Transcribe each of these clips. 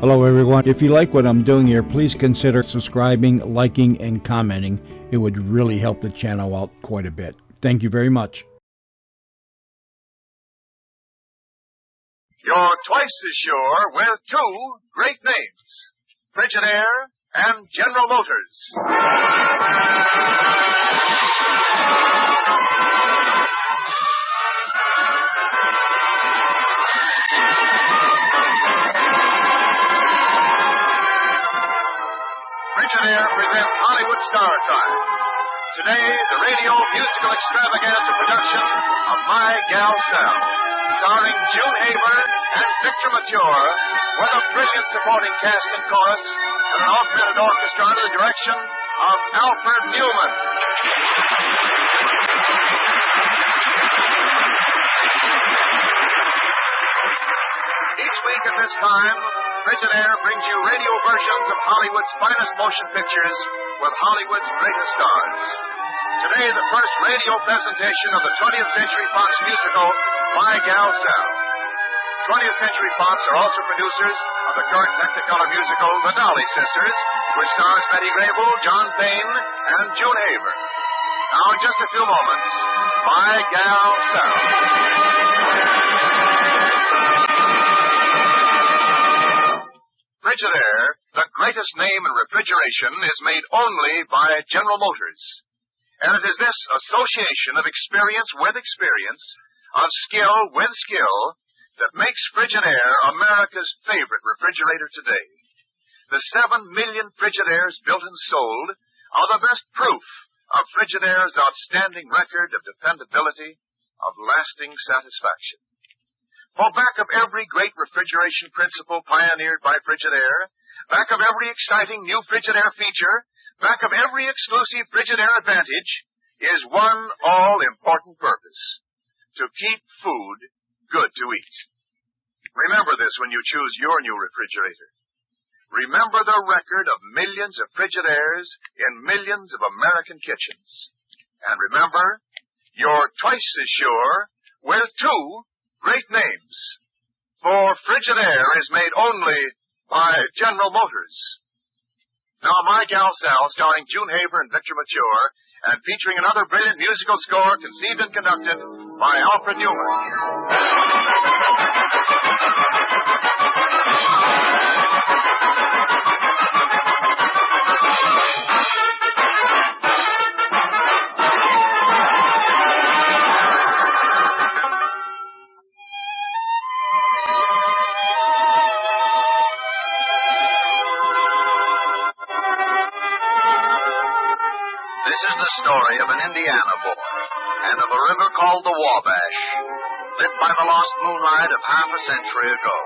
Hello, everyone. If you like what I'm doing here, please consider subscribing, liking, and commenting. It would really help the channel out quite a bit. Thank you very much. You're twice as sure with two great names, Frigidaire and General Motors. Frigidaire presents Hollywood Star Time. Today, the radio musical extravaganza production of My Gal Sal, starring June Haver and Victor Mature, with a brilliant supporting cast and chorus and an augmented orchestra under the direction of Alfred Newman. Each week at this time, Frigidaire brings you radio versions of Hollywood's finest motion pictures with Hollywood's greatest stars. Today, the first radio presentation of the 20th Century Fox musical, My Gal Sal. 20th Century Fox are also producers of the current Technicolor musical, The Dolly Sisters, which stars Betty Grable, John Payne, and June Haver. Now, in just a few moments, My Gal Sal. Frigidaire, the greatest name in refrigeration, is made only by General Motors. And it is this association of experience with experience, of skill with skill, that makes Frigidaire America's favorite refrigerator today. The 7 million Frigidaires built and sold are the best proof of Frigidaire's outstanding record of dependability, of lasting satisfaction. For back of every great refrigeration principle pioneered by Frigidaire, back of every exciting new Frigidaire feature, back of every exclusive Frigidaire advantage, is one all-important purpose: to keep food good to eat. Remember this when you choose your new refrigerator. Remember the record of millions of Frigidaires in millions of American kitchens. And remember, you're twice as sure with two great names. For Frigidaire is made only by General Motors. Now, My Gal Sal, starring June Haver and Victor Mature, and featuring another brilliant musical score conceived and conducted by Alfred Newman. This is the story of an Indiana boy and of a river called the Wabash, lit by the lost moonlight of half a century ago.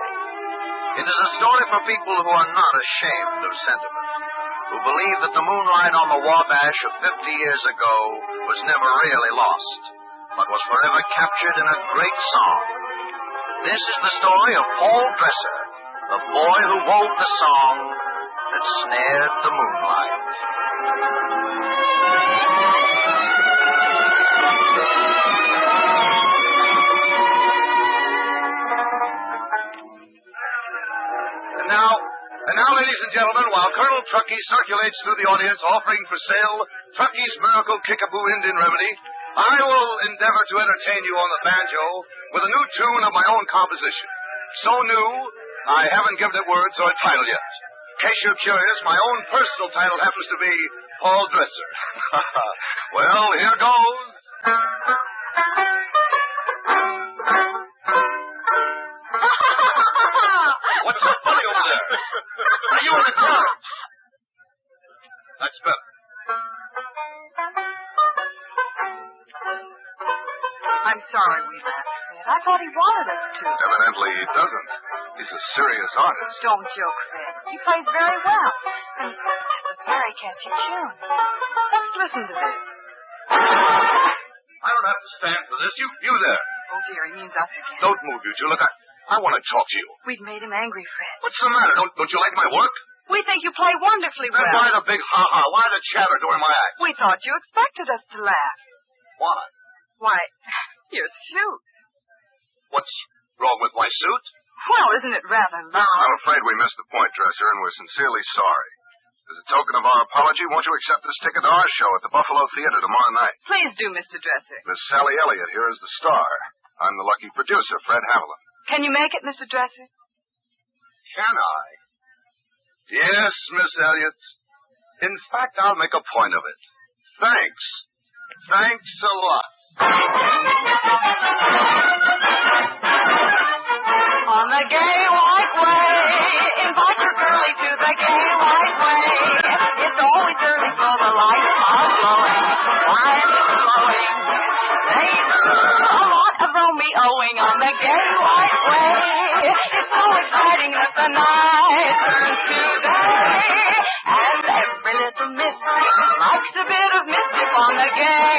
It is a story for people who are not ashamed of sentiment, who believe that the moonlight on the Wabash of 50 years ago was never really lost, but was forever captured in a great song. This is the story of Paul Dresser, the boy who wove the song that snared the moonlight. And now, ladies and gentlemen, while Colonel Truckee circulates through the audience offering for sale Truckee's Miracle Kickapoo Indian Remedy, I will endeavor to entertain you on the banjo with a new tune of my own composition. So new, I haven't given it words or a title yet. In case you're curious, my own personal title happens to be Paul Dresser. Well, here goes. What's so funny over there? Are you in the crowd? That's better. I'm sorry we laughed, Fred. I thought he wanted us to. Evidently he doesn't. He's a serious artist. Don't joke, Fred. He plays very well. And it's a very catchy tune. Let's listen to this. I don't have to stand for this. You there. Oh, dear, he means us again. Don't move, you two. Look, I want to talk to you. We've made him angry, Fred. What's the matter? Don't you like my work? We think you play wonderfully Then well. why the big ha-ha? Why the chatter during my act? We thought you expected us to laugh. Why? Why, your suit. What's wrong with my suit? Well, isn't it rather loud? I'm afraid we missed the point, Dresser, and we're sincerely sorry. As a token of our apology, won't you accept this ticket to our show at the Buffalo Theater tomorrow night? Please do, Mr. Dresser. Miss Sally Elliott here is the star. I'm the lucky producer, Fred Haviland. Can you make it, Mr. Dresser? Can I? Yes, Miss Elliott. In fact, I'll make a point of it. Thanks. Thanks a lot. On the gay white way, invite your girlie to the gay white way. It's always early for the lights are glowing, wine is flowing. They do a lot of Romeoing on the gay white way. It's so exciting that the night turns to day, and every little mystery likes a bit of mischief on the gay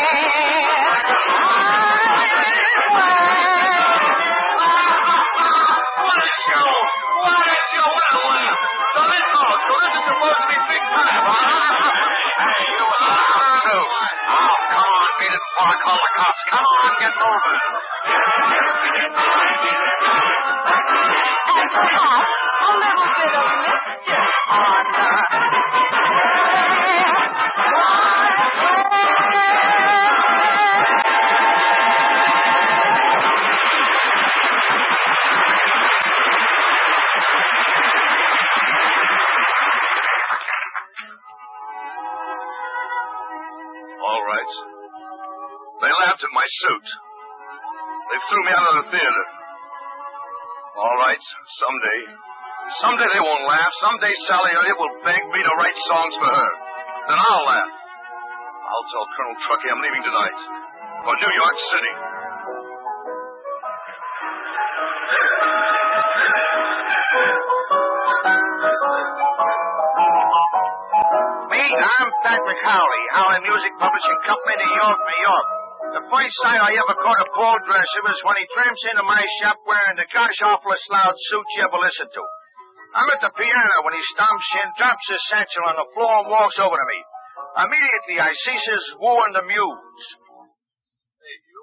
white way. What a show! What a laugh! So this is supposed to be big time, huh? Hey, you Oh, come on, beat it before I call the cops. Come on, get moving. And perhaps a little bit of mischief on the All right. They laughed at my suit. They threw me out of the theater. All right, someday they won't laugh. Someday Sally Elliott will beg me to write songs for her. Then I'll laugh. I'll tell Colonel Truckee I'm leaving tonight for New York City. I'm Pat McCowley, Howard Music Publishing Company, New York, New York. The first sight I ever caught a Paul Dresser was when he tramps into my shop wearing the gosh awfulest loud suit you ever listened to. I'm at the piano when he stomps in, drops his satchel on the floor, and walks over to me. Immediately, I ceases wooing the muse. Hey, you.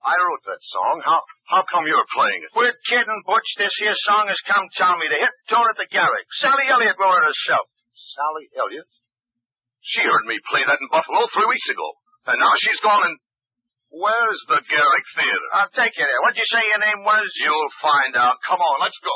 I wrote that song. How come you're playing it? We're kidding, Butch. This here song has come Tommy, the hit tune at the Garrick. Sally Elliott wrote it herself. Sally Elliott? She heard me play that in Buffalo 3 weeks ago. And now she's gone and... Where's the Garrick Theater? I'll take you there. What'd you say your name was? You'll find out. Come on, let's go.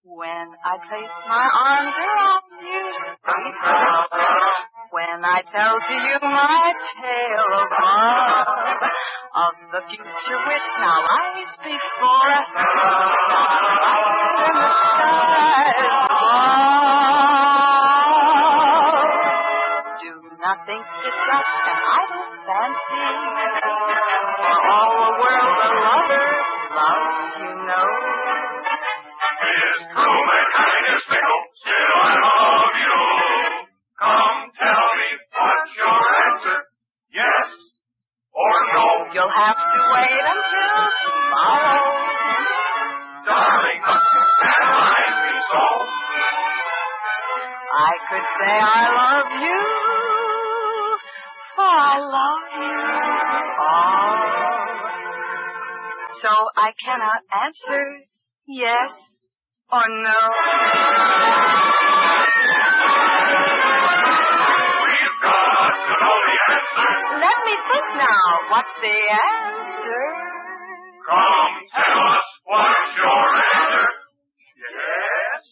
When I place my arms around you, when I tell to you my tale of love, of the future which now lies before us, in the skies above. Do not think it's just an idle fancy, for all the world a lover loves, you know. Is true and kindness fickle, still I love you. Come tell me what's your answer, yes or no? You'll have to wait until tomorrow. Darling, mustn't analyze me so. I could say I love you, for I love you all. So I cannot answer yes or no. We've got to know the answer. Let me think now. What's the answer? Come tell us what's your answer. Yes?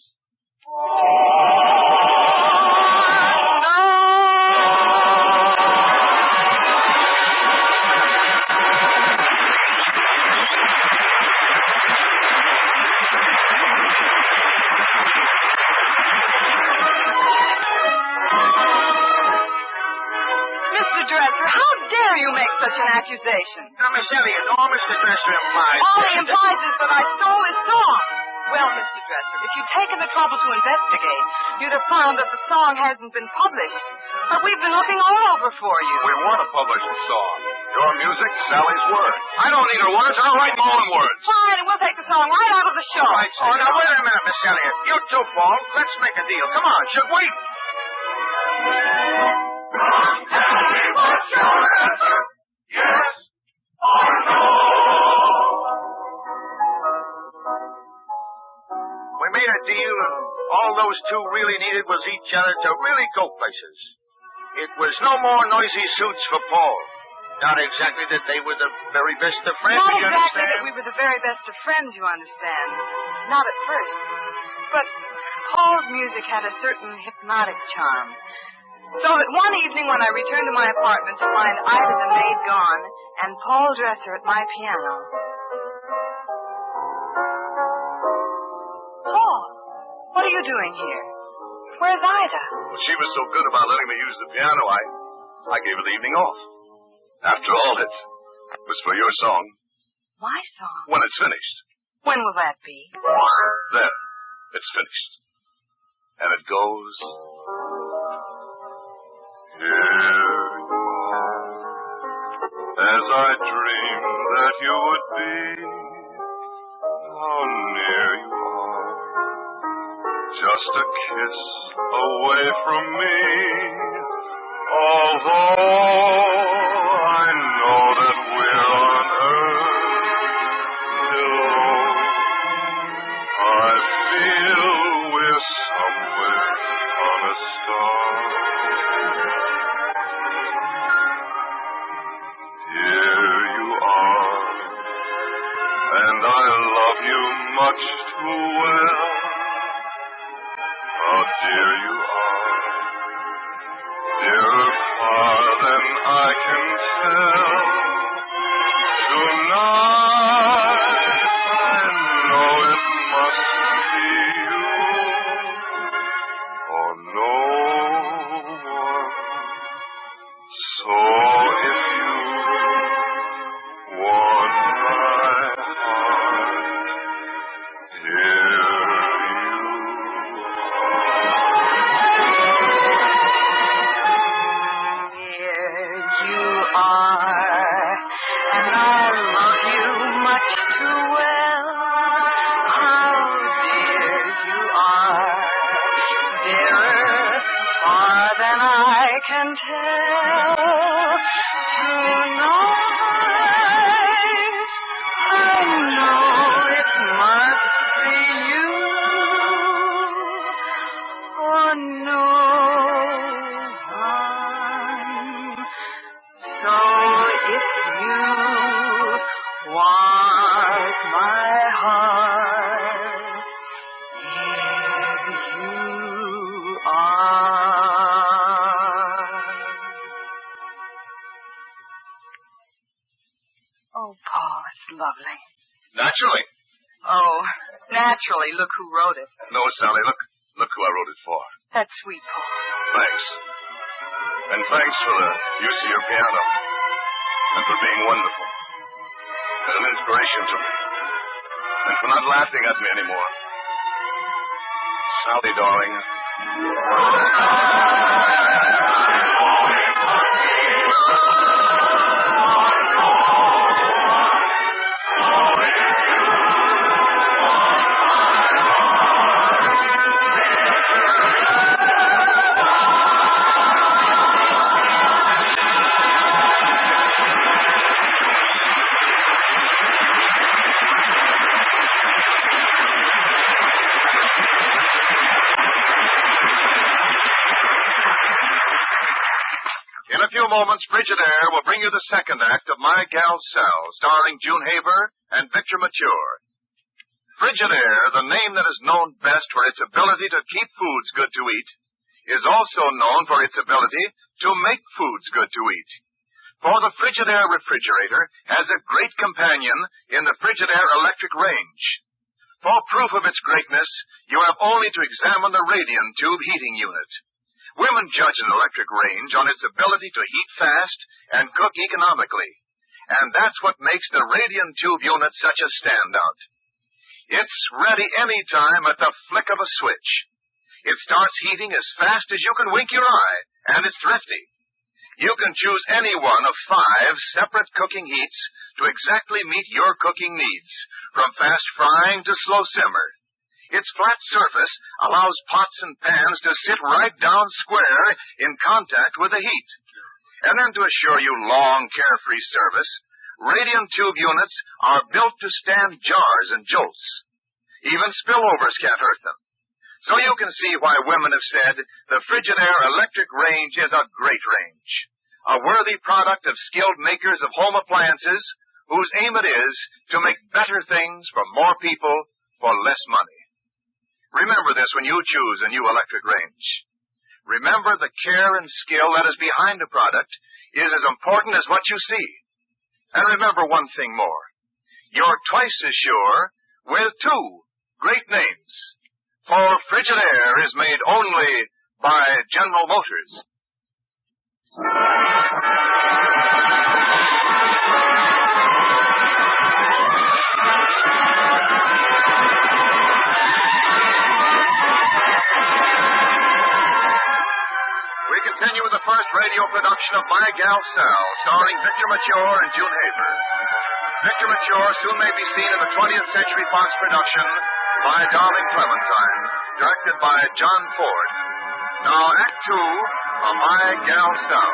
accusation? Now, Miss Elliott, all Mr. Dresser implies... All he implies is that I stole his song. Well, Mr. Dresser, if you'd taken the trouble to investigate, you'd have found that the song hasn't been published. But we've been looking all over for you. We want to publish the song. Your music, Sally's words. I don't need her words. I'll write my own words. Fine, and we'll take the song right out of the show. Right, Oh, now, wait a minute, Miss Elliott. You too, Paul. Let's make a deal. Come on, should we? Tell me what's your answer. Yes or no? We made a deal, and all those two really needed was each other to really go places. It was no more noisy suits for Paul. Not exactly that they were the very best of friends, Not you exactly understand? that we were the very best of friends, you understand. Not at first. But Paul's music had a certain hypnotic charm. So that one evening when I returned to my apartment to find Ida the maid gone and Paul Dresser at my piano. Paul, what are you doing here? Where's Ida? Well, she was so good about letting me use the piano, I gave her the evening off. After all, it was for your song. My song? When it's finished. When will that be? Then, it's finished. And it goes... Here you are, as I dreamed that you would be. How near you are, just a kiss away from me. Although I know that we're on earth below, I feel we're somewhere on a star. Here you are, and I love you much too well. How dear you are, dearer far than I can tell. Tonight I know it must be you, or no one. So if you want my heart, here you Here you are, and I love you much too well. How dear you are, dearer far than I can tell. Tonight, I know it must be you, or no one. So if you want my heart, here you are. Oh, Paul, it's lovely. Naturally. Oh, naturally. Look who wrote it. No, Sally, look who I wrote it for. That's sweet, Paul. Thanks. And thanks for the use of your piano. And for being wonderful. And an inspiration to me. And for not laughing at me anymore. Sally, darling. In a few moments, Frigidaire will bring you the second act of My Gal Sal, starring June Haber and Victor Mature. Frigidaire, the name that is known best for its ability to keep foods good to eat, is also known for its ability to make foods good to eat. For the Frigidaire refrigerator has a great companion in the Frigidaire electric range. For proof of its greatness, you have only to examine the radium tube heating unit. Women judge an electric range on its ability to heat fast and cook economically. And that's what makes the radium tube unit such a standout. It's ready any time at the flick of a switch. It starts heating as fast as you can wink your eye, and it's thrifty. You can choose any one of 5 separate cooking heats to exactly meet your cooking needs, from fast frying to slow simmer. Its flat surface allows pots and pans to sit right down square in contact with the heat. And then to assure you long, carefree service, radium tube units are built to stand jars and jolts. Even spillovers can't hurt them. So you can see why women have said the Frigidaire electric range is a great range. A worthy product of skilled makers of home appliances whose aim it is to make better things for more people for less money. Remember this when you choose a new electric range. Remember the care and skill that is behind a product is as important as what you see. And remember one thing more. You're twice as sure with 2 great names. For Frigidaire is made only by General Motors. We continue with the first radio production of My Gal Sal, starring Victor Mature and June Haver. Victor Mature soon may be seen in the 20th Century Fox production by Darling Clementine, directed by John Ford. Now, Act 2 of My Gal Sal.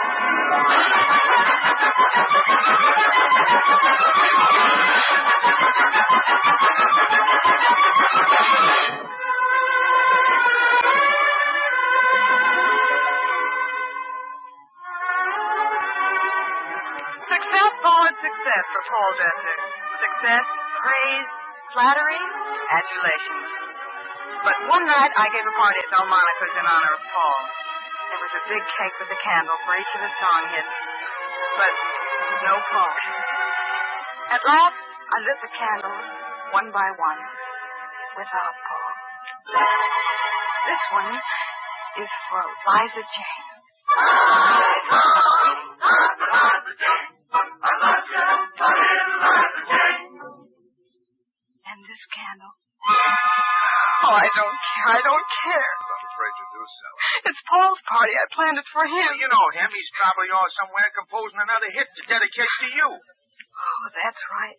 Success followed success for Paul Dresser. Success, praise, flattery, adulation. But one night I gave a party at Delmonico's in honor of Paul. There was a big cake with a candle for each of the song hits. But no Paul. At last, I lit the candles one by one without Paul. This one is for Liza Jane. And this candle. Oh, I don't care. I don't care. I'm afraid to do so. It's Paul's party. I planned it for him. You know him. He's probably off somewhere composing another hit to dedicate to you. Oh, that's right.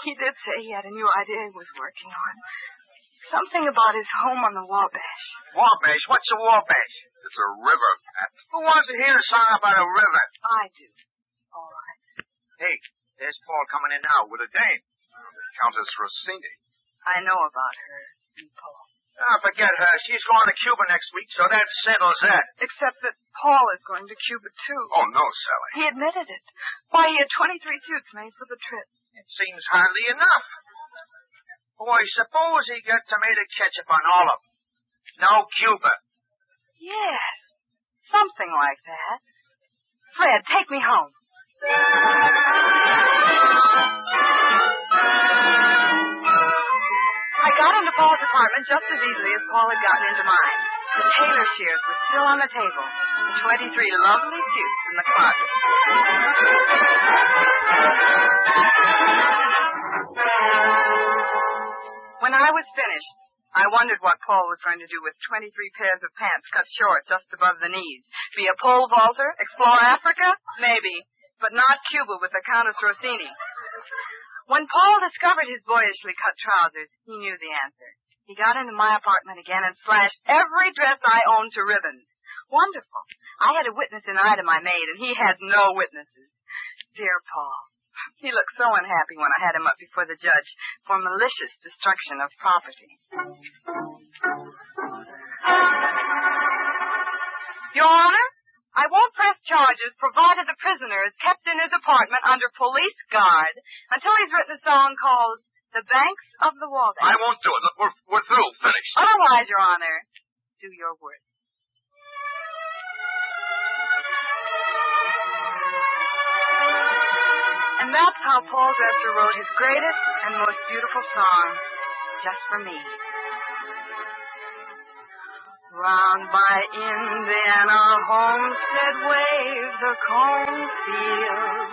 He did say he had a new idea he was working on. Something about his home on the Wabash. Wabash? What's a Wabash? It's a river, Pat. Who wants to hear a song about a river? I do. All right. Hey, there's Paul coming in now with a dame. The Countess Rossini. I know about her and Paul. Ah, forget her. She's going to Cuba next week, so that settles that. Except that Paul is going to Cuba, too. Oh, no, Sally. He admitted it. Why, he had 23 suits made for the trip. It seems hardly enough. Boy, suppose he got tomato ketchup on all of them. No Cuba. Yes, something like that. Fred, take me home. I got into Paul's apartment just as easily as Paul had gotten into mine. The tailor shears were still on the table. The 23 lovely suits in the closet. When I was finished, I wondered what Paul was going to do with 23 pairs of pants cut short just above the knees. Be a pole vaulter? Explore Africa? Maybe. But not Cuba with the Countess Rossini. When Paul discovered his boyishly cut trousers, he knew the answer. He got into my apartment again and slashed every dress I owned to ribbons. Wonderful. I had a witness in Ida, my maid, and he had no witnesses. Dear Paul. He looked so unhappy when I had him up before the judge for malicious destruction of property. Your Honor, I won't press charges provided the prisoner is kept in his apartment under police guard until he's written a song called The Banks of the Wabash. I won't do it. Look, we're through. Finished. Otherwise, Your Honor, do your work. And that's how Paul Dresser wrote his greatest and most beautiful song, Just for Me. Round by Indiana homestead wave the cornfield.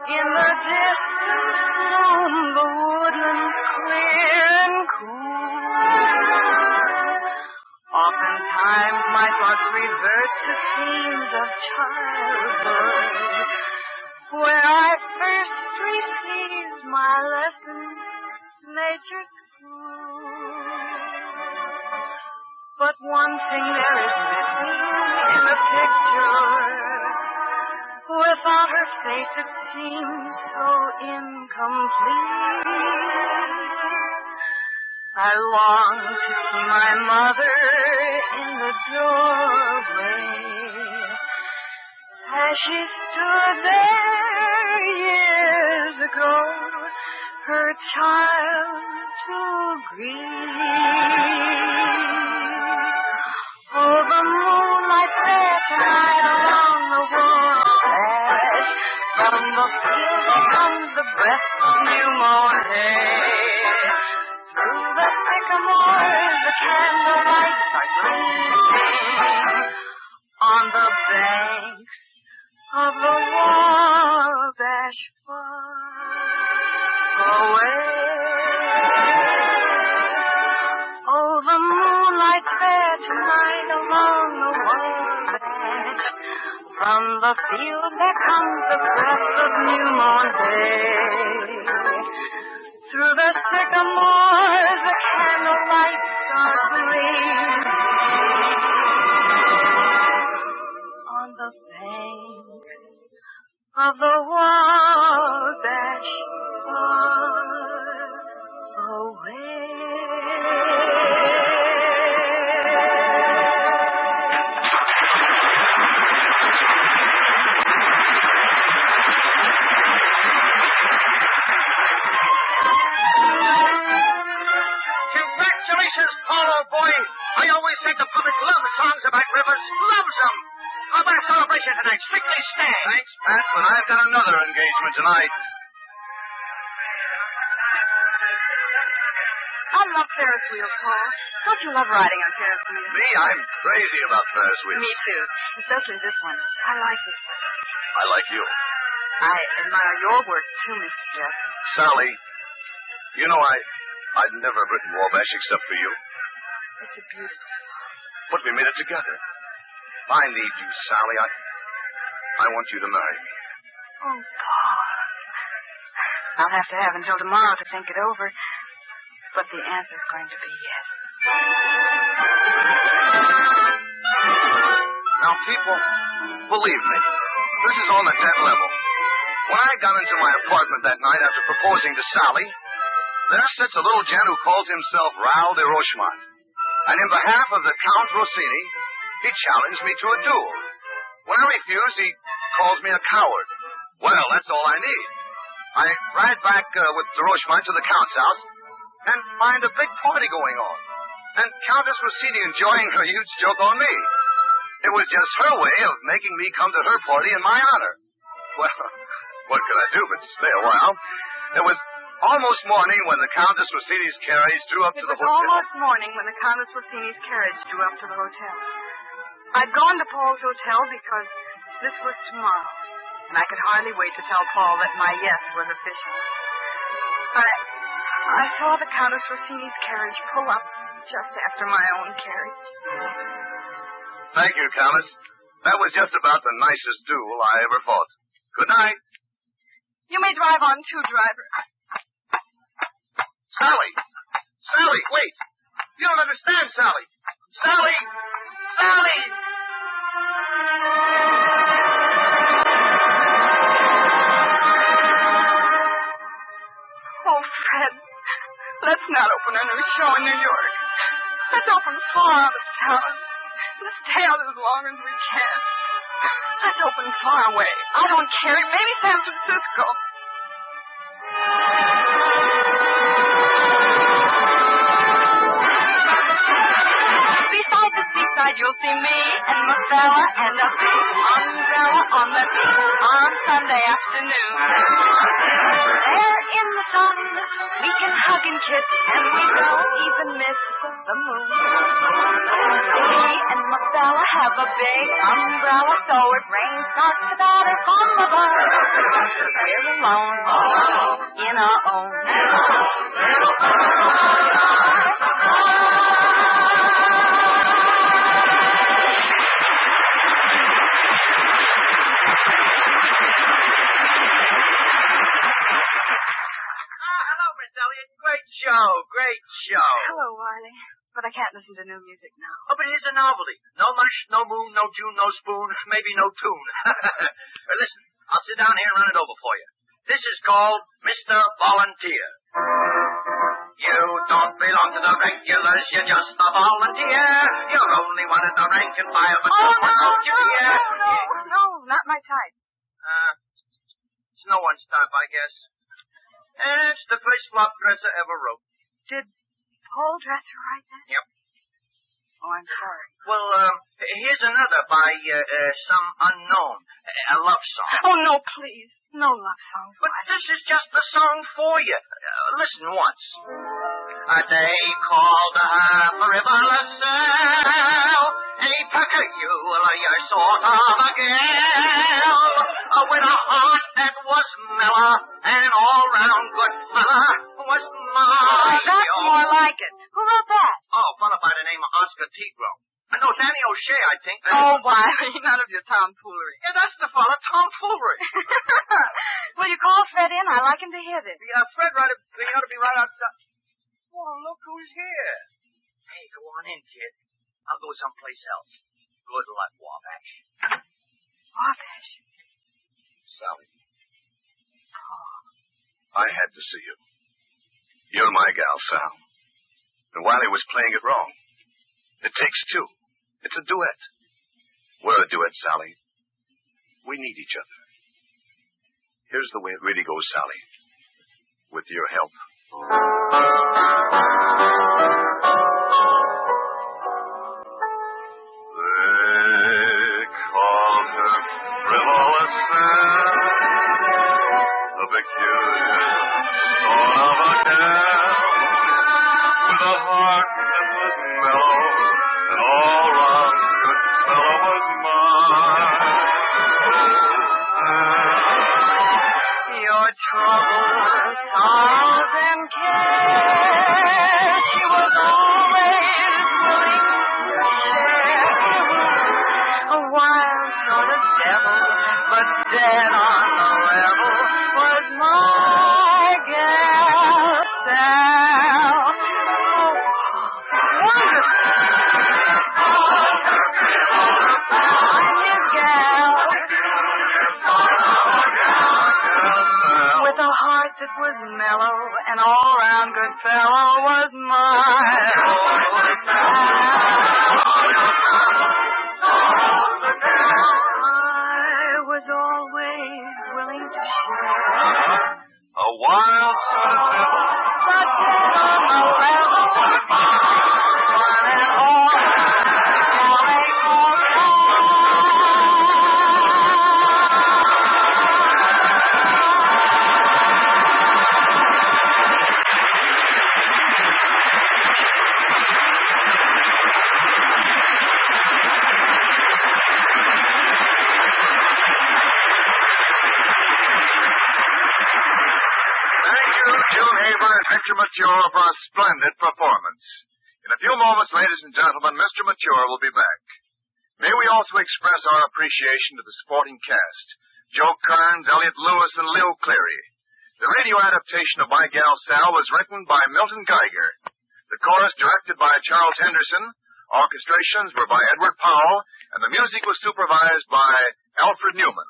In the distance roam the woodlands clear and cool. Oftentimes my thoughts revert to scenes of childhood, where I first received my lessons, nature's school. But one thing there is missing in the picture. Without her face it seems so incomplete. I long to see my mother in the doorway as she stood there years ago, her child to greet. Oh, the moonlight there tonight along the wabash. From the field comes the breath of new mown hay. Through the sycamores the candlelights are gleaming on the banks of the Wabash far away. Oh, the moonlight fair tonight along the Wabash. From the field there comes the breath of new mown hay. Through the sycamores the candlelights are gleaming on the banks of the Wabash far away. Congratulations, Paul, old boy. I always say the public loves songs about rivers. Loves them. How about a celebration tonight? Strictly stag. Thanks, Pat, but I've got another engagement tonight. I love Ferris wheels, Paul. Don't you love riding on Ferris wheels? Me, I'm crazy about Ferris wheels. Me too. Especially this one. I like it. I like you. I admire your work too, Mr. Jeff. Sally, you know I'd never written Wabash except for you. It's a beautiful song. But we made it together. I need you, Sally. I want you to marry me. Oh, Paul. I'll have to have until tomorrow to think it over. But the answer's going to be yes. Now, people, believe me, this is on the dead level. When I got into my apartment that night after proposing to Sally, there sits a little gent who calls himself Raoul de Rochemont. And in behalf of the Count Rossini, he challenged me to a duel. When I refused, he calls me a coward. Well, that's all I need. I ride back with de Rochemont to the Count's house and find a big party going on. And Countess Rossini enjoying her huge joke on me. It was just her way of making me come to her party in my honor. Well, what could I do but stay a while? It was almost morning when the Countess Rossini's carriage drew up to the hotel. It was almost morning when the Countess Rossini's carriage drew up to the hotel. I'd gone to Paul's hotel because this was tomorrow, and I could hardly wait to tell Paul that my yes was official. I saw the Countess Rossini's carriage pull up just after my own carriage. Thank you, Countess. That was just about the nicest duel I ever fought. Good night. You may drive on too, driver. Sally! Sally, wait! You don't understand, Sally! Sally! Sally! Oh, Fred, let's not open a new show in New York. Let's open far out of town. Let's stay out as long as we can. Let's open far away. I don't care. Maybe San Francisco. Beside the seaside, you'll see me and Marcella and a big umbrella on the beach on Sunday afternoon. There in the sun, we can hug and kiss, and we don't even miss the moon. Me and my fella have a big umbrella, so it rains not to daughter from above. We're alone in our own. Great show. Hello, Wiley. But I can't listen to new music now. Oh, but here's a novelty. No mush, no moon, no June, no spoon, maybe no tune. Listen, I'll sit down here and run it over for you. This is called Mr. Volunteer. You don't belong to the regulars, you're just a volunteer. You're only one at the rank and file, but no, not my type. It's no one's type, I guess. It's the first flop dresser ever wrote. Did Paul Dresser write that? Yep. Oh, I'm sorry. Well, here's another by some unknown. A love song. Oh, no, please. No love songs. But this is just the song for you. Listen once. They called her frivolous, a peculiar sort of a girl, with a heart that was mellow and all-round good fella was my. That's more like it. Who wrote that? Oh, a fella by the name of Oscar Tigro. I know Danny O'Shea, I think. Oh, Wiley, none of your tomfoolery. Yeah, that's the fella, tomfoolery. Will you call Fred in? I'd like him to hear this. Yeah, Fred, he ought to be right outside. Oh, look who's here. Hey, go on in, kid. I'll go someplace else. Good luck, Wabash. Wabash? Sally. I had to see you. You're my gal, Sal. And Wiley was playing it wrong. It takes two. It's a duet. We're a duet, Sally. We need each other. Here's the way it really goes, Sally. With your help. They call her frivolous, a peculiar sort of a girl, with a heart that was mellow, and all round good fellow was mine. Your troubles, sorrows, and cares, she was always willing to share. A wild sort of devil, but dead on the level, was my gal, Sal. Oh, wonderful. I'm his gal. With a heart that was mellow, an all-round good fellow was mine. I was always willing to share. A wild sort of devil. But dead on the level, one and all, they call Mr. Mature for a splendid performance. In a few moments, ladies and gentlemen, Mr. Mature will be back. May we also express our appreciation to the supporting cast, Joe Kearns, Elliot Lewis, and Leo Cleary. The radio adaptation of My Gal Sal was written by Milton Geiger. The chorus directed by Charles Henderson. Orchestrations were by Edward Powell, and the music was supervised by Alfred Newman.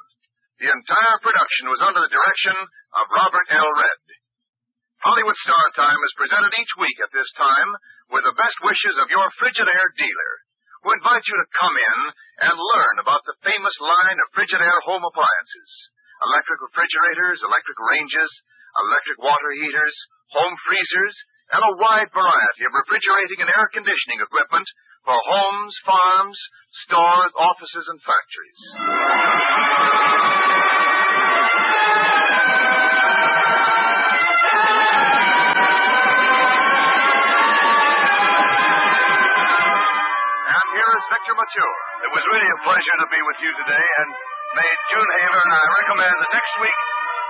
The entire production was under the direction of Robert L. Redd. Hollywood Star Time is presented each week at this time with the best wishes of your Frigidaire dealer, who invites you to come in and learn about the famous line of Frigidaire home appliances. Electric refrigerators, electric ranges, electric water heaters, home freezers, and a wide variety of refrigerating and air conditioning equipment for homes, farms, stores, offices, and factories. a pleasure to be with you today, and may June Haver and I recommend that next week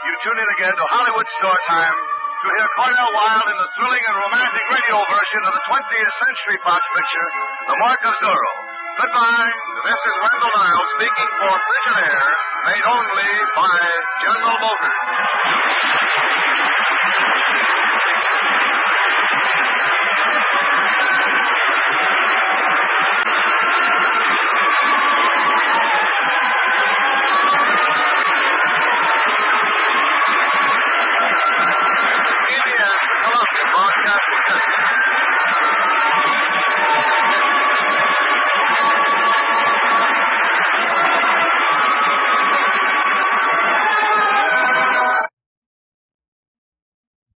you tune in again to Hollywood Store Time to hear Cornell Wilde in the thrilling and romantic radio version of the 20th Century Fox picture, The Mark of Zorro. Goodbye. This is Wendell Niles speaking for Frigid Air, made only by General Motors.